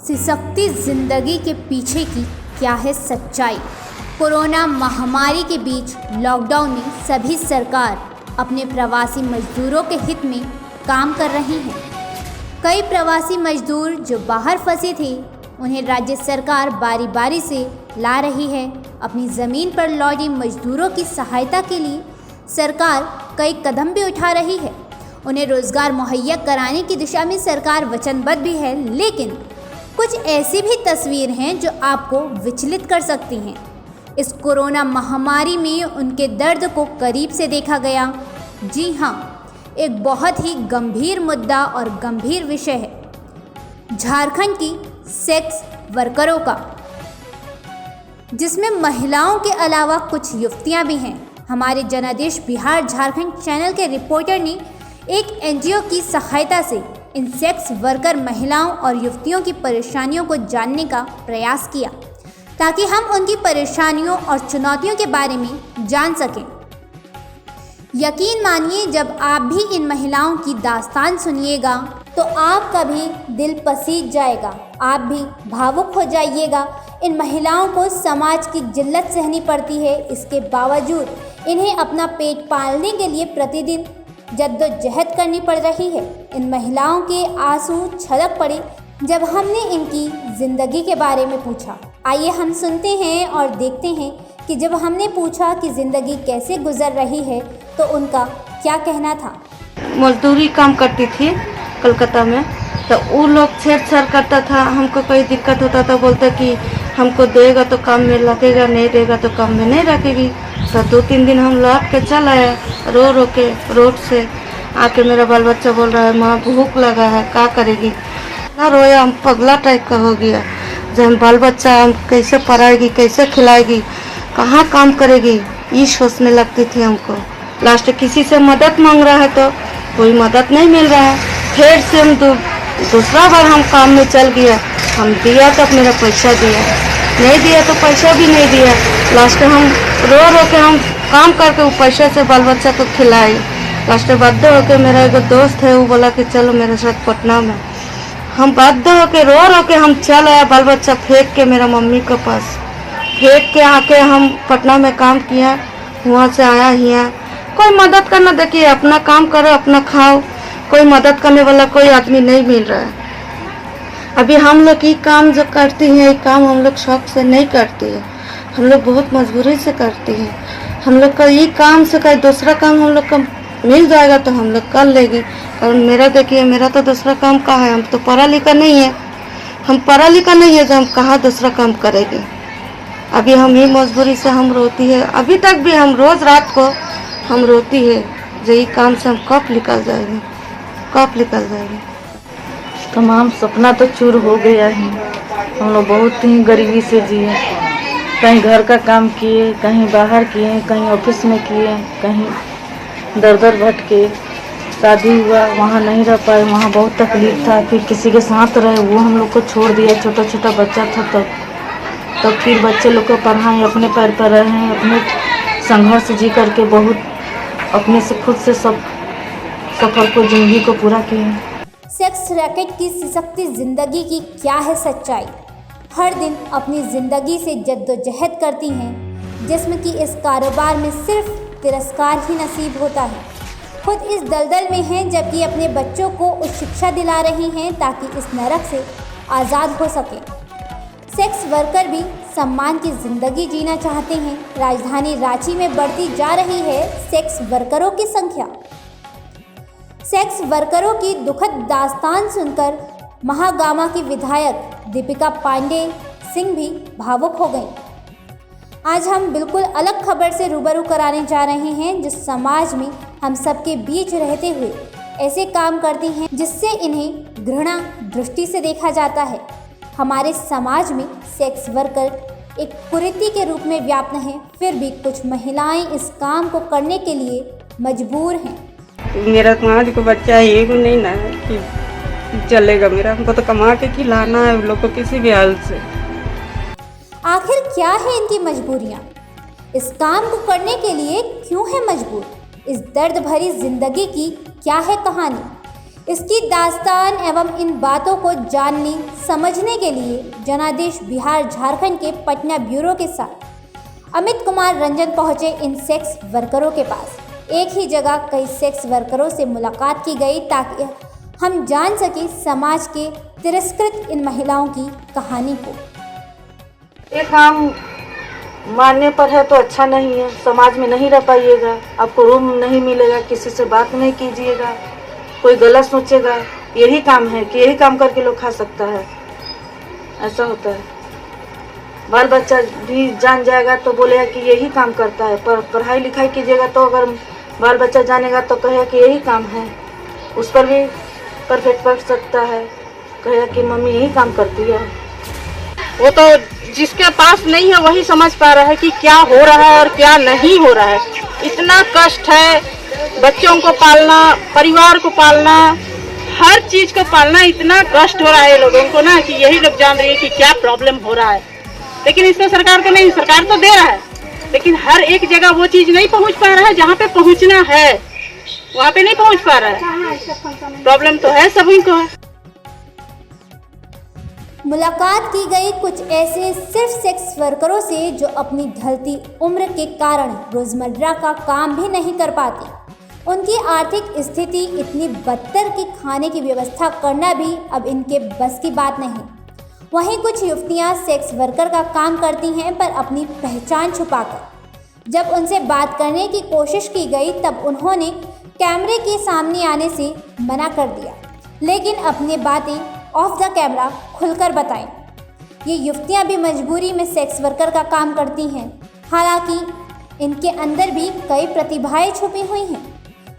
सिसकती जिंदगी के पीछे की क्या है सच्चाई। कोरोना महामारी के बीच लॉकडाउन में सभी सरकार अपने प्रवासी मजदूरों के हित में काम कर रही हैं। कई प्रवासी मजदूर जो बाहर फंसे थे उन्हें राज्य सरकार बारी बारी से ला रही है। अपनी ज़मीन पर लौटे मजदूरों की सहायता के लिए सरकार कई कदम भी उठा रही है। उन्हें रोज़गार मुहैया कराने की दिशा में सरकार वचनबद्ध भी है, लेकिन कुछ ऐसी भी तस्वीर हैं जो आपको विचलित कर सकती हैं। इस कोरोना महामारी में उनके दर्द को करीब से देखा गया। जी हाँ, एक बहुत ही गंभीर मुद्दा और गंभीर विषय है झारखंड की सेक्स वर्करों का, जिसमें महिलाओं के अलावा कुछ युवतियां भी हैं। हमारे जनादेश बिहार झारखंड चैनल के रिपोर्टर ने एक एनजीओ की सहायता से इन सेक्स वर्कर महिलाओं और युवतियों की परेशानियों को जानने का प्रयास किया, ताकि हम उनकी परेशानियों और चुनौतियों के बारे में जान सकें। यकीन मानिए, जब आप भी इन महिलाओं की दास्तान सुनिएगा तो आपका भी दिल पसीज जाएगा, आप भी भावुक हो जाइएगा। इन महिलाओं को समाज की जिल्लत सहनी पड़ती है, इसके बावजूद इन्हें अपना पेट पालने के लिए प्रतिदिन जद्दोजहद करनी पड़ रही है। इन महिलाओं के आंसू छलक पड़े जब हमने इनकी ज़िंदगी के बारे में पूछा। आइए हम सुनते हैं और देखते हैं कि जब हमने पूछा कि ज़िंदगी कैसे गुजर रही है तो उनका क्या कहना था। मजदूरी काम करती थी कलकत्ता में, तो वो लोग छेड़छाड़ करता था। हमको कोई दिक्कत होता तो बोलते कि हमको देगा तो काम में लगेगा, नहीं देगा तो काम में नहीं रखेगी। तो 2-3 दिन हम लौट के चल आए, रो रो के रोड से आके मेरा बाल बच्चा बोल रहा है माँ भूख लगा है, क्या करेगी। ना रोया, हम पगला टाइप का हो गया। जब हम बाल बच्चा हम कैसे पढ़ाएगी, कैसे खिलाएगी, कहाँ काम करेगी, ये सोचने लगती थी हमको। लास्ट किसी से मदद मांग रहा है तो कोई मदद नहीं मिल रहा है। फिर से हम दूसरा बार हम काम में चल गया। हम दिया तो मेरा पैसा दिया, नहीं दिया तो पैसा भी नहीं दिया। लास्ट हम रो रो के हम काम करके वो पैसे से बाल बच्चा को खिलाए। लास्ट बाध्य होकर मेरा एक दोस्त है, वो बोला कि चलो मेरे साथ पटना में। हम बाध्य होकर रो रो के हम चल आया, बाल बच्चा फेंक के मेरा मम्मी के पास फेंक के आके हम पटना में काम किया। वहाँ से आया यहाँ कोई मदद करना, देखिए अपना काम करो अपना खाओ, कोई मदद करने वाला कोई आदमी नहीं मिल रहा है। अभी हम लोग ये काम जो करती हैं, ये काम हम लोग शौक से नहीं करती है, हम लोग बहुत मजबूरी से करती हैं। हम लोग का ये काम से कहीं दूसरा काम हम लोग का मिल जाएगा तो हम लोग कर लेंगे। और मेरा देखिए, मेरा तो दूसरा काम कहाँ है, हम तो पढ़ा लिखा नहीं है, हम पढ़ा लिखा नहीं है जो हम कहाँ दूसरा काम करेंगे। अभी हम ही मजबूरी से हम रोती है, अभी तक भी हम रोज़ रात को हम रोती है जो ये काम से हम कब निकल जाएंगे, कब निकल जाएंगे। तमाम सपना तो चूर हो गया है। हम लोग बहुत ही गरीबी से जिए, कहीं घर का काम किए, कहीं बाहर किए, कहीं ऑफिस में किए, कहीं दर दर भटके। शादी हुआ वहाँ नहीं रह पाए, वहाँ बहुत तकलीफ था। फिर किसी के साथ रहे, वो हम लोग को छोड़ दिया, छोटा छोटा बच्चा था तब फिर बच्चे लोग को पढ़ाएं, अपने पैर पर रहें, अपने संघर्ष जी करके बहुत अपने से खुद से सब सफर को जिंदगी को पूरा किए। सेक्स रैकेट की सिसकती जिंदगी की क्या है सच्चाई। हर दिन अपनी ज़िंदगी से जद्दोजहद करती हैं, जिसमें कि इस कारोबार में सिर्फ तिरस्कार ही नसीब होता है। खुद इस दलदल में हैं, जबकि अपने बच्चों को उस शिक्षा दिला रही हैं ताकि इस नरक से आज़ाद हो सके। सेक्स वर्कर भी सम्मान की ज़िंदगी जीना चाहते हैं। राजधानी रांची में बढ़ती जा रही है सेक्स वर्करों की संख्या। सेक्स वर्करों की दुखद दास्तान सुनकर महागामा की विधायक दीपिका पांडे सिंह भी भावुक हो गईं। आज हम बिल्कुल अलग खबर से रूबरू कराने जा रहे हैं, जो समाज में हम सबके बीच रहते हुए ऐसे काम करती हैं जिससे इन्हें घृणा दृष्टि से देखा जाता है। हमारे समाज में सेक्स वर्कर एक कुरीति के रूप में व्याप्त हैं, फिर भी कुछ महिलाएं इस काम को करने के लिए मजबूर हैं। मेरा समाज को बच्चा है, ये नहीं ना है कि चलेगा मेरा, हमको तो कमा के खिलाना है उन लोग को किसी भी हाल से। आखिर क्या है इनकी मजबूरियाँ? इस काम को करने के लिए क्यों है मजबूर? इस दर्द भरी जिंदगी की क्या है कहानी? इसकी दास्तान एवं इन बातों को जानने समझने के लिए जनादेश बिहार झारखंड के पटना ब्यूरो के साथ अमित कुमार रंजन पहुंचे इन सेक्स वर्करों के पास। एक ही जगह कई सेक्स वर्करों से मुलाकात की गई ताकि हम जान सकें समाज के तिरस्कृत इन महिलाओं की कहानी को। ये काम मानने पर है तो अच्छा नहीं है, समाज में नहीं रह पाइएगा, आपको रूम नहीं मिलेगा, किसी से बात नहीं कीजिएगा, कोई गलत सोचेगा यही काम है कि यही काम करके लोग खा सकता है, ऐसा होता है। बाल बच्चा भी जान जाएगा तो बोलेगा कि यही काम करता है, पर पढ़ाई लिखाई कीजिएगा तो अगर बाल बच्चा जानेगा तो कहेगा कि यही काम है, उस पर भी परफेक्ट पड़ सकता है, कहेगा कि मम्मी यही काम करती है। वो तो जिसके पास नहीं है वही समझ पा रहा है कि क्या हो रहा है और क्या नहीं हो रहा है। इतना कष्ट है, बच्चों को पालना, परिवार को पालना, हर चीज को पालना, इतना कष्ट हो रहा है लोगों को ना कि यही लोग जान रही है कि क्या प्रॉब्लम हो रहा है। लेकिन इसमें सरकार को नहीं, सरकार तो दे रहा है लेकिन हर एक जगह वो चीज नहीं पहुंच पा रहा है जहाँ पे पहुंचना है, वहाँ पे नहीं पहुंच पा रहा है। प्रॉब्लम तो है, सभी को है। मुलाकात की गई कुछ ऐसे सिर्फ सेक्स वर्करों से जो अपनी ढलती उम्र के कारण रोजमर्रा का काम भी नहीं कर पाती। उनकी आर्थिक स्थिति इतनी बदतर कि खाने की व्यवस्था करना भी अब इनके बस की बात नहीं। वहीं कुछ युवतियां सेक्स वर्कर का काम करती हैं पर अपनी पहचान छुपाकर। जब उनसे बात करने की कोशिश की गई तब उन्होंने कैमरे के सामने आने से मना कर दिया, लेकिन अपनी बातें ऑफ द कैमरा खुलकर बताएं। ये युवतियां भी मजबूरी में सेक्स वर्कर का काम करती हैं। हालांकि इनके अंदर भी कई प्रतिभाएं छुपी हुई हैं,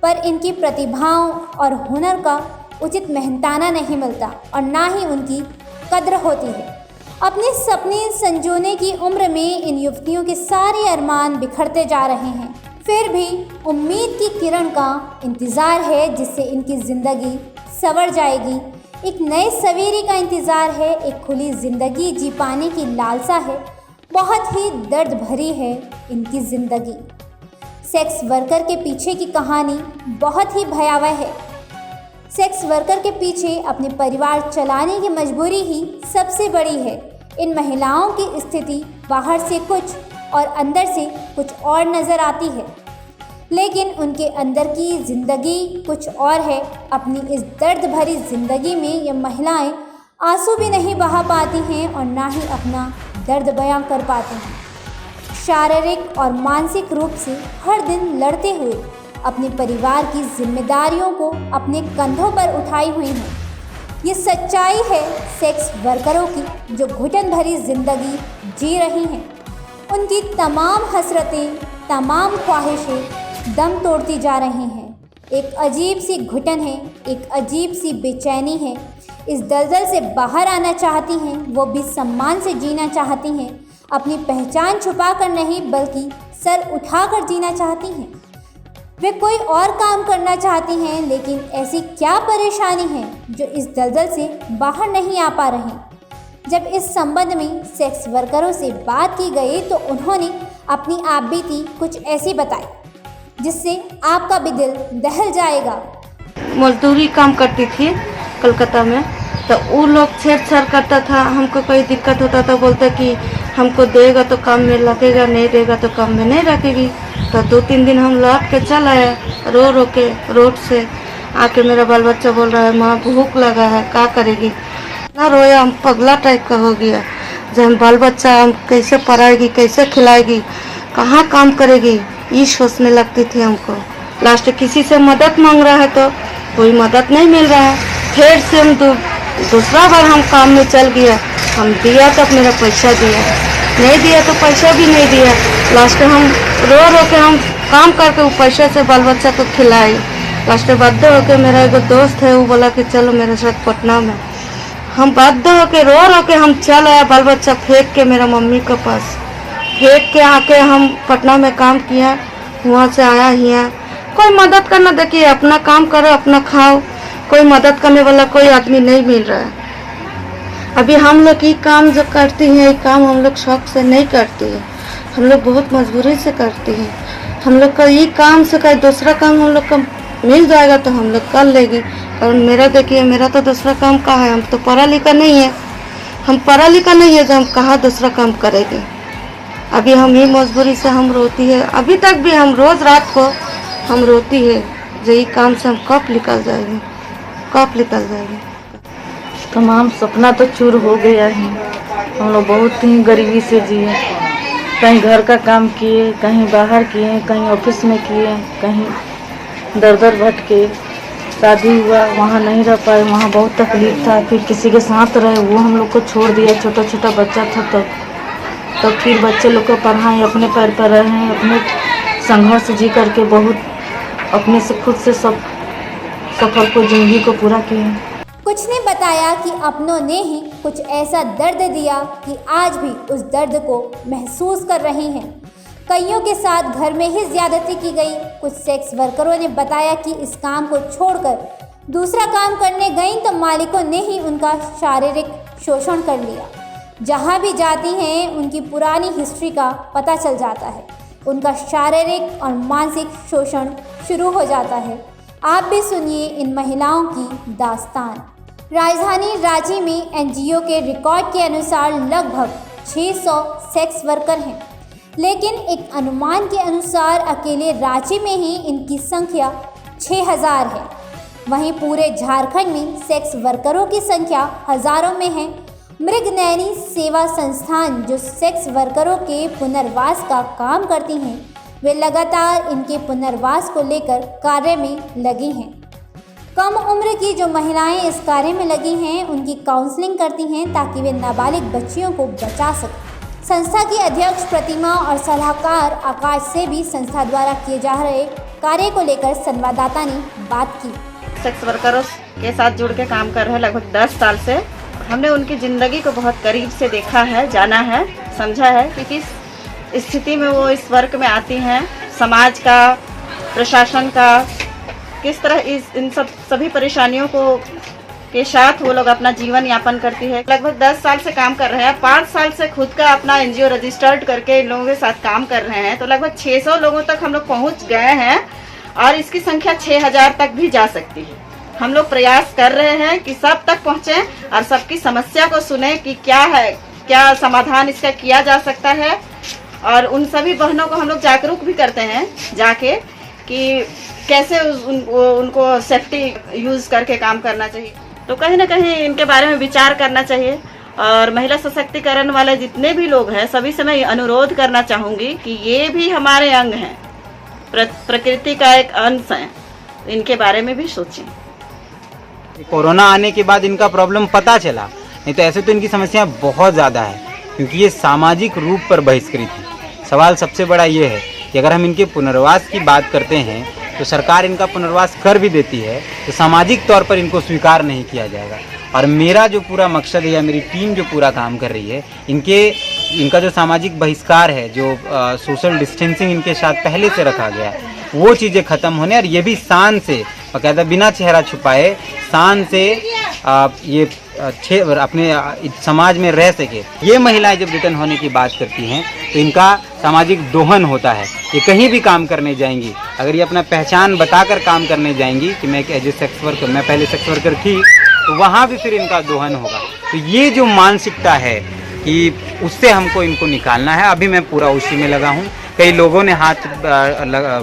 पर इनकी प्रतिभाओं और हुनर का उचित मेहनताना नहीं मिलता और ना ही उनकी कद्र होती है। अपने सपने संजोने की उम्र में इन युवतियों के सारे अरमान बिखरते जा रहे हैं। फिर भी उम्मीद की किरण का इंतज़ार है जिससे इनकी ज़िंदगी संवर जाएगी। एक नए सवेरे का इंतज़ार है, एक खुली ज़िंदगी जी पाने की लालसा है। बहुत ही दर्द भरी है इनकी ज़िंदगी। सेक्स वर्कर के पीछे की कहानी बहुत ही भयावह है। सेक्स वर्कर के पीछे अपने परिवार चलाने की मजबूरी ही सबसे बड़ी है। इन महिलाओं की स्थिति बाहर से कुछ और अंदर से कुछ और नज़र आती है, लेकिन उनके अंदर की ज़िंदगी कुछ और है। अपनी इस दर्द भरी ज़िंदगी में ये महिलाएं आंसू भी नहीं बहा पाती हैं और ना ही अपना दर्द बयां कर पाती हैं। शारीरिक और मानसिक रूप से हर दिन लड़ते हुए अपने परिवार की जिम्मेदारियों को अपने कंधों पर उठाई हुई हैं। ये सच्चाई है सेक्स वर्करों की जो घुटन भरी ज़िंदगी जी रही हैं। उनकी तमाम हसरतें, तमाम ख्वाहिशें दम तोड़ती जा रही हैं। एक अजीब सी घुटन है, एक अजीब सी बेचैनी है। इस दलदल से बाहर आना चाहती हैं, वो भी सम्मान से जीना चाहती हैं। अपनी पहचान छुपा कर नहीं बल्कि सर उठाकर जीना चाहती हैं। वे कोई और काम करना चाहती हैं, लेकिन ऐसी क्या परेशानी है जो इस दलदल से बाहर नहीं आ पा रही। जब इस संबंध में सेक्स वर्करों से बात की गई तो उन्होंने अपनी आपबीती कुछ ऐसी बताई जिससे आपका भी दिल दहल जाएगा। मजदूरी काम करती थी कलकत्ता में, तो वो लोग छेड़छाड़ करता था, हमको कोई दिक्कत होता था बोलते कि हमको देगा तो काम में लगेगा, नहीं देगा तो काम में नहीं रखेगी। तो 2-3 दिन हम लौट के चल आए, रो के रोड से आके मेरा बाल बच्चा बोल रहा है माँ भूख लगा है, क्या करेगी। ना रोया, हम पगला टाइप का हो गया। जब हम बाल बच्चा हम कैसे पढ़ाएगी, कैसे खिलाएगी, कहाँ काम करेगी, ये सोचने लगती थी हमको। लास्ट किसी से मदद मांग रहा है तो कोई मदद नहीं मिल रहा है। फिर से हम दूसरा बार हम काम में चल गया, हम दिया तब मेरा पैसा दिया, नहीं दिया तो पैसा भी नहीं दिया। लास्ट हम रो के हम काम करके वो पैसे से बाल बच्चा को खिलाए। लास्ट बाध्य होकर मेरा एक दोस्त है, वो बोला कि चलो मेरे साथ पटना में। हम बाध्य होकर रो के हम चल आया, बाल बच्चा फेंक के मेरा मम्मी के पास फेंक के आके हम पटना में काम किया। वहाँ से आया यहाँ कोई मदद करना, देखिए अपना काम करो अपना खाओ, कोई मदद करने वाला कोई आदमी नहीं मिल रहा है। अभी हम लोग ये काम जो करती हैं, ये काम हम लोग शौक से नहीं करती है, हम लोग बहुत मजबूरी से करती हैं। हम लोग का ये काम से कहीं दूसरा काम हम लोग का मिल जाएगा तो हम लोग कर लेगी, और मेरा देखिए, मेरा तो दूसरा काम कहाँ है, हम तो पढ़ा लिखा नहीं है, हम पढ़ा लिखा नहीं है जो हम कहाँ दूसरा काम करेंगे। अभी हम ही मजबूरी से हम रोती है, अभी तक भी हम रोज़ रात को हम रोती है, यही काम से हम कब निकल जाएंगे, कब निकल जाएंगे। तमाम सपना तो चूर हो गया है। हम लोग बहुत ही गरीबी से जिए, कहीं घर का काम किए, कहीं बाहर किए, कहीं ऑफिस में किए, कहीं दर दर भटके। शादी हुआ, वहाँ नहीं रह पाए, वहाँ बहुत तकलीफ था। फिर किसी के साथ रहे, वो हम लोग को छोड़ दिया, छोटा छोटा बच्चा था तो फिर बच्चे लोग को पढ़ाएं, अपने पैर पर रहें, अपने संघर्ष जी करके बहुत अपने से खुद से सब सफर को, जिंदगी को पूरा किए। कुछ ने बताया कि अपनों ने ही कुछ ऐसा दर्द दिया कि आज भी उस दर्द को महसूस कर रहे हैं। कईयों के साथ घर में ही ज्यादती की गई। कुछ सेक्स वर्करों ने बताया कि इस काम को छोड़कर दूसरा काम करने गईं तो मालिकों ने ही उनका शारीरिक शोषण कर लिया। जहां भी जाती हैं उनकी पुरानी हिस्ट्री का पता चल जाता है, उनका शारीरिक और मानसिक शोषण शुरू हो जाता है। आप भी सुनिए इन महिलाओं की दास्तान। राजधानी रांची में एनजीओ के रिकॉर्ड के अनुसार लगभग 600 सेक्स वर्कर हैं, लेकिन एक अनुमान के अनुसार अकेले रांची में ही इनकी संख्या 6000 है। वहीं पूरे झारखंड में सेक्स वर्करों की संख्या हजारों में है। मृगनयनी सेवा संस्थान जो सेक्स वर्करों के पुनर्वास का काम करती हैं, वे लगातार इनके पुनर्वास को लेकर कार्य में लगी हैं। कम उम्र की जो महिलाएं इस कार्य में लगी हैं, उनकी काउंसलिंग करती हैं ताकि वे नाबालिग बच्चियों को बचा सकें। संस्था की अध्यक्ष प्रतिमा और सलाहकार आकाश से भी संस्था द्वारा किए जा रहे कार्य को लेकर संवाददाता ने बात की। सेक्स वर्करों के साथ जुड़ के काम कर रहे हैं लगभग 10 साल से। हमने उनकी ज़िंदगी को बहुत करीब से देखा है, जाना है, समझा है कि किस स्थिति में वो इस वर्क में आती हैं, समाज का, प्रशासन का, किस तरह इन सभी परेशानियों को के साथ वो लोग अपना जीवन यापन करती है। लगभग 10 साल से काम कर रहे हैं। 5 साल से खुद का अपना एनजीओ रजिस्टर्ड करके इन लोगों के साथ काम कर रहे हैं। तो लगभग 600 लोगों तक हम लोग पहुंच गए हैं और इसकी संख्या 6000 तक भी जा सकती है। हम लोग प्रयास कर रहे हैं कि सब तक पहुंचे और सबकी समस्या को सुने कि क्या है, क्या समाधान इसका किया जा सकता है। और उन सभी बहनों को हम लोग जागरूक भी करते हैं जाके कि कैसे उनको सेफ्टी यूज़ करके काम करना चाहिए। तो कहीं ना कहीं इनके बारे में विचार करना चाहिए। और महिला सशक्तिकरण वाले जितने भी लोग हैं, सभी से मैं अनुरोध करना चाहूँगी कि ये भी हमारे अंग हैं, प्रकृति का एक अंश है, इनके बारे में भी सोचें। कोरोना आने के बाद इनका प्रॉब्लम पता चला, नहीं तो ऐसे तो इनकी समस्या बहुत ज़्यादा है, क्योंकि ये सामाजिक रूप पर बहिष्कृत है। सवाल सबसे बड़ा ये है कि अगर हम इनके पुनर्वास की बात करते हैं तो सरकार इनका पुनर्वास कर भी देती है तो सामाजिक तौर पर इनको स्वीकार नहीं किया जाएगा। और मेरा जो पूरा मकसद है या मेरी टीम जो पूरा काम कर रही है, इनका जो सामाजिक बहिष्कार है, जो सोशल डिस्टेंसिंग इनके साथ पहले से रखा गया है, वो चीज़ें ख़त्म होने और ये भी शान से, बाकायदा बिना चेहरा छुपाए शान से ये अपने समाज में रह सके। ये महिलाएं जब रिटर्न होने की बात करती हैं तो इनका सामाजिक दोहन होता है। ये कहीं भी काम करने जाएंगी, अगर ये अपना पहचान बताकर काम करने जाएंगी कि मैं एज ए सेक्स वर्कर, मैं पहले सेक्स वर्कर थी, तो वहाँ भी फिर इनका दोहन होगा। तो ये जो मानसिकता है कि उससे हमको इनको निकालना है, अभी मैं पूरा उसी में लगा हूँ। कई लोगों ने हाथ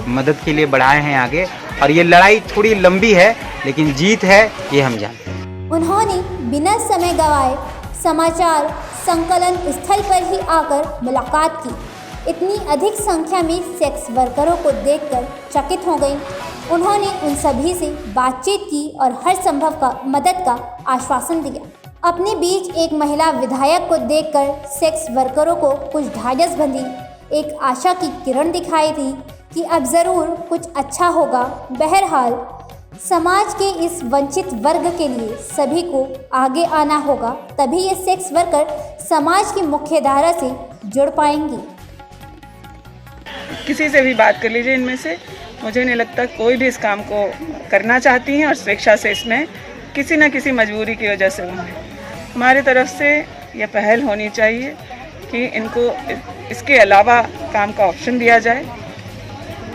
मदद के लिए बढ़ाए हैं आगे, और ये लड़ाई थोड़ी लंबी है लेकिन जीत है, ये हम जानते हैं। उन्होंने बिना समय गंवाए समाचार संकलन स्थल पर ही आकर मुलाकात की। इतनी अधिक संख्या में सेक्स वर्करों को देखकर चकित हो गई। उन्होंने उन सभी से बातचीत की और हर संभव मदद का आश्वासन दिया। अपने बीच एक महिला विधायक को देखकर सेक्स वर्करों को कुछ ढाढ़स बंधी, एक आशा की किरण दिखाई दी कि अब ज़रूर कुछ अच्छा होगा। बहरहाल समाज के इस वंचित वर्ग के लिए सभी को आगे आना होगा, तभी ये सेक्स वर्कर समाज की मुख्य धारा से जुड़ पाएंगी। किसी से भी बात कर लीजिए, इनमें से मुझे नहीं लगता कोई भी इस काम को करना चाहती हैं और स्वेच्छा से इसमें किसी न किसी मजबूरी की वजह से वो हैं। हमारी तरफ से यह पहल होनी चाहिए कि इनको इसके अलावा काम का ऑप्शन दिया जाए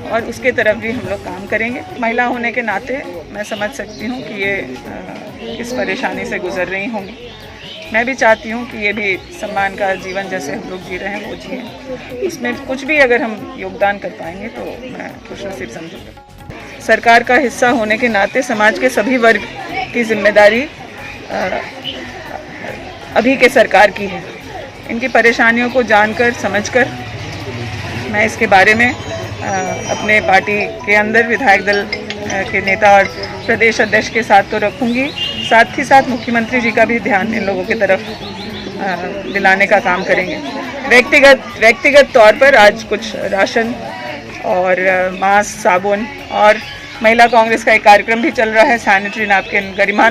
और उसके तरफ भी हम लोग काम करेंगे। महिला होने के नाते मैं समझ सकती हूँ कि ये किस परेशानी से गुजर रही होंगी। मैं भी चाहती हूँ कि ये भी सम्मान का जीवन जैसे हम लोग जी रहे हैं वो जिए। उसमें कुछ भी अगर हम योगदान कर पाएंगे तो मैं खुशनसीब समझूँगी। सरकार का हिस्सा होने के नाते समाज के सभी वर्ग की जिम्मेदारी अभी के सरकार की है। इनकी परेशानियों को जानकर समझकर मैं इसके बारे में अपने पार्टी के अंदर विधायक दल के नेता और प्रदेश अध्यक्ष के साथ तो रखूंगी, साथ ही साथ मुख्यमंत्री जी का भी ध्यान इन लोगों की तरफ दिलाने का काम करेंगे। व्यक्तिगत तौर पर आज कुछ राशन और मास्क, साबुन और महिला कांग्रेस का एक कार्यक्रम भी चल रहा है, सैनिटरी नैपकिन गरिमा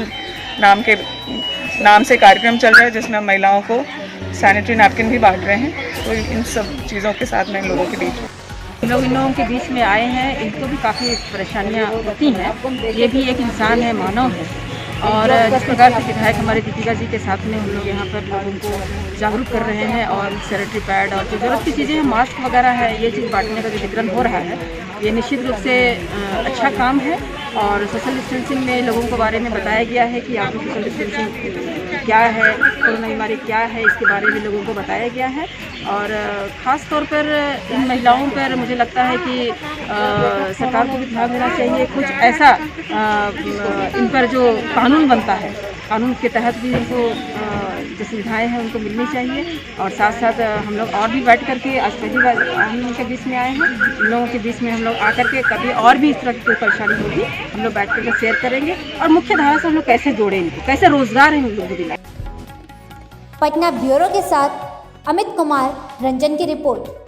नाम से कार्यक्रम चल रहा है जिसमें हम महिलाओं को सैनिटरी नैपकिन भी बांट रहे हैं। तो इन सब चीज़ों के साथ मैं इन लोगों के बीच इन लोगों के बीच में आए हैं। इनको भी काफ़ी परेशानियां होती हैं। ये भी एक इंसान है, मानव है। और जिस प्रकार से विधायक हमारे दीपिका जी के साथ में हम लोग यहाँ पर लोगों को जागरूक कर रहे हैं और सैनिटरी पैड और जो ज़रूरत की चीज़ें हैं, मास्क वगैरह है, ये चीज़ बांटने का जो वितरण हो रहा है, ये निश्चित रूप से अच्छा काम है। और सोशल डिस्टेंसिंग में लोगों के बारे में बताया गया है कि आपको सोशल डिस्टेंसिंग क्या है, कोरोना बीमारी क्या है, इसके बारे में लोगों को बताया गया है। और ख़ास तौर पर इन महिलाओं पर मुझे लगता है कि सरकार को भी ध्यान देना चाहिए। कुछ ऐसा इन पर जो कानून बनता है, कानून के तहत भी इनको जो सुविधाएँ हैं उनको मिलनी चाहिए। और साथ साथ हम लोग और भी बैठ करके, आज पहली बार हम लोगों के बीच में आए हैं, इन लोगों के बीच में हम लोग आकर के कभी और भी इस तरह की कोई परेशानी होगी हम लोग बैठ करके शेयर करेंगे और मुख्य धारा से हम लोग कैसे जोड़ें इनको, कैसे रोजगार है उन लोगों को दिलाएं। पटना ब्यूरो के साथ अमित कुमार रंजन की रिपोर्ट।